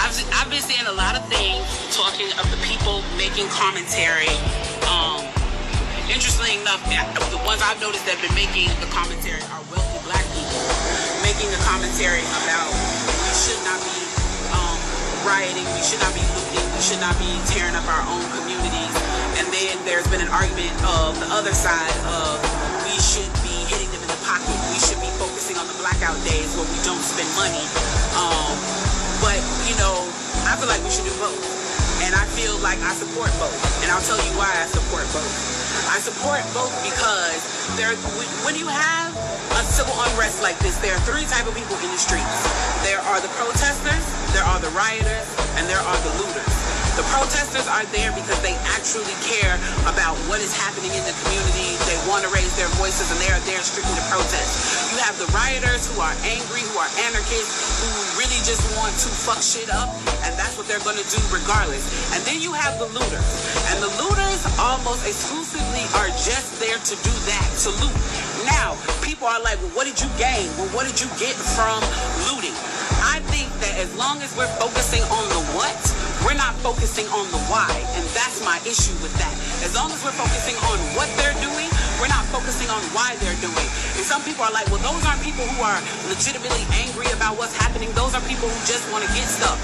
I've been seeing a lot of things talking of the people making commentary. Interestingly enough, the ones I've noticed that have been making the commentary are wealthy black people making the commentary about we should not be rioting, we should not be looting, we should not be tearing up our own communities. And then there's been an argument of the other side of we should be hitting them in the pocket. We should be focusing on the blackout days where we don't spend money. But, you know, I feel like we should do both. And I feel like I support both. And I'll tell you why I support both. I support both because when you have a civil unrest like this, there are three types of people in the streets. There are the protesters, there are the rioters, and there are the looters. The protesters are there because they actually care about what is happening in the community. They want to raise their voices, and they are there strictly to protest. You have the rioters who are angry, who are anarchists, who really just want to fuck shit up, and that's what they're going to do regardless. And then you have the looters. And the looters almost exclusively are just there to do that, to loot. Now, people are like, well, what did you gain? Well, what did you get from looting? I think that as long as we're focusing on the what, we're not focusing on the why. And that's my issue with that. As long as we're focusing on what they're doing, we're not focusing on why they're doing. And some people are like, well, those aren't people who are legitimately angry about what's happening. Those are people who just want to get stuff.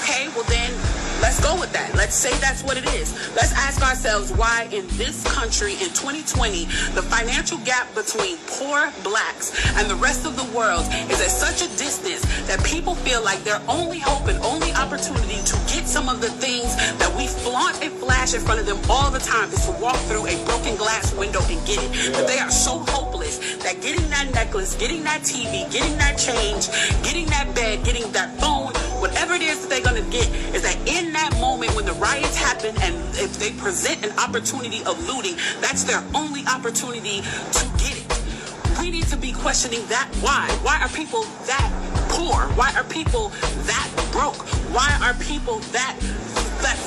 Okay, well then, let's go with that. Let's say that's what it is. Let's ask ourselves why in this country in 2020, the financial gap between poor blacks and the rest of the world is at such a distance that people feel like their only hope and only opportunity to get some of the things that we flaunt and flash in front of them all the time is to walk through a broken glass window and get it. That they are so hopeless that getting that necklace, getting that TV, getting that change, getting that bed, getting that phone, whatever it is that they're going to get, is that in that moment when the riots happen and if they present an opportunity of looting, that's their only opportunity to get it. We need to be questioning that why. Why are people that poor? Why are people that broke? Why are people that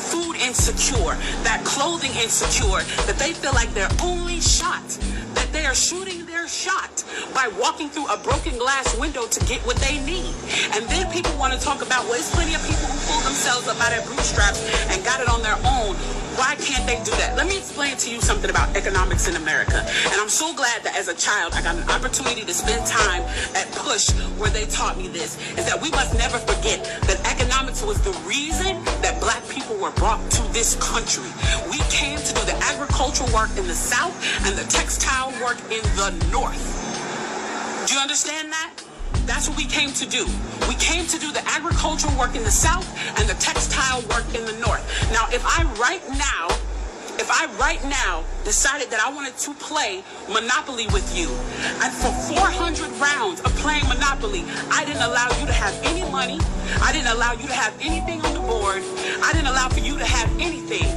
food insecure, that clothing insecure, that they feel like their only shot, that they are shooting their shot by walking through a broken glass window to get what they need. And then people want to talk about, well, there's plenty of people who pulled themselves up out of bootstraps and got it on their own. Why can't they do that? Let me explain to you something about economics in America. And I'm so glad that as a child, I got an opportunity to spend time at Push where they taught me this, is that we must never forget that economics was the reason that black people were brought to this country. We came to do the agricultural work in the South and the textile work in the North. Do you understand that? That's what we came to do. We came to do the agricultural work in the South and the textile work in the North. Now, if I right now decided that I wanted to play Monopoly with you, and for 400 rounds of playing Monopoly, I didn't allow you to have any money, I didn't allow you to have anything on the board, I didn't allow for you to have anything.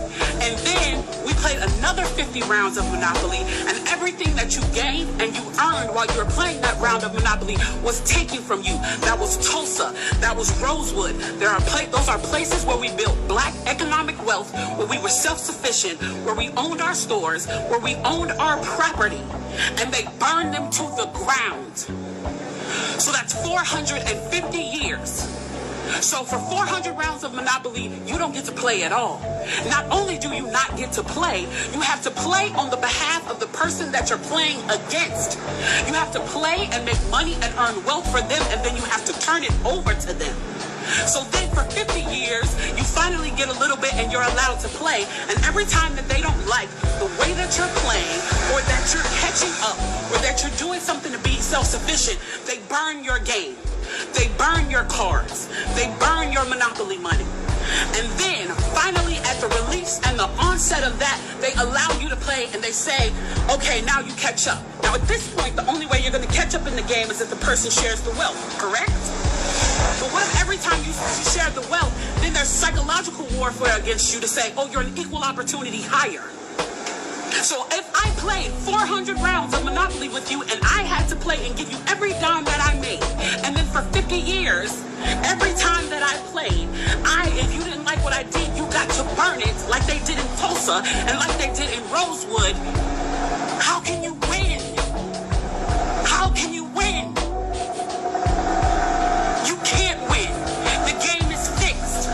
And then we played another 50 rounds of Monopoly, and everything that you gained and you earned while you were playing that round of Monopoly was taken from you. That was Tulsa, that was Rosewood. Those are places where we built black economic wealth, where we were self-sufficient, where we owned our stores, where we owned our property, and they burned them to the ground. So that's 450 years. So for 400 rounds of Monopoly, you don't get to play at all. Not only do you not get to play, you have to play on the behalf of the person that you're playing against. You have to play and make money and earn wealth for them, and then you have to turn it over to them. So then for 50 years, you finally get a little bit and you're allowed to play. And every time that they don't like the way that you're playing, or that you're catching up, or that you're doing something to be self-sufficient, they burn your game. They burn your cards. They burn your Monopoly money. And then, finally, at the release and the onset of that, they allow you to play and they say, okay, now you catch up. Now, at this point, the only way you're going to catch up in the game is if the person shares the wealth, correct? But what if every time you share the wealth, then there's psychological warfare against you to say, oh, you're an equal opportunity hire. So if I played 400 rounds of Monopoly with you and I had to play and give you every dime that I made, and then for 50 years, every time that I played, if you didn't like what I did, you got to burn it like they did in Tulsa and like they did in Rosewood, how can you win? How can you win? You can't win. The game is fixed.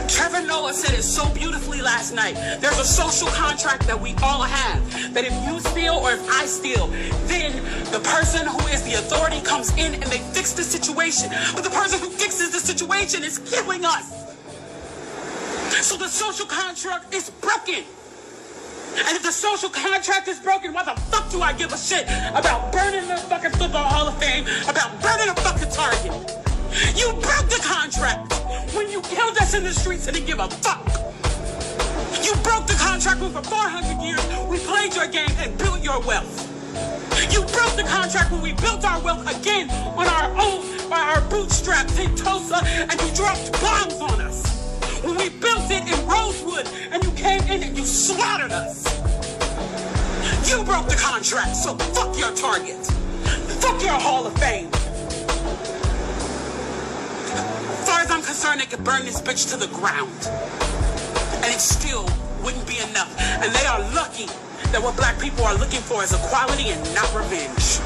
Trevor Noah said it so beautifully last night. There's a social contract that we all have. That if you steal or if I steal, then the person who is the authority comes in and they fix the situation. But the person who fixes the situation is killing us. So the social contract is broken. And if the social contract is broken, why the fuck do I give a shit about burning the fucking Football Hall of Fame, about burning a fucking Target? You broke the contract when you killed us in the streets and didn't give a fuck. You broke the contract when for 400 years we played your game and built your wealth. You broke the contract when we built our wealth again on our own, by our bootstraps in Tulsa, and you dropped bombs on us. When we built it in Rosewood and you came in and you slaughtered us. You broke the contract, so fuck your Target. Fuck your Hall of Fame. As far as I'm concerned, they could burn this bitch to the ground. And it still wouldn't be enough. And they are lucky that what black people are looking for is equality and not revenge.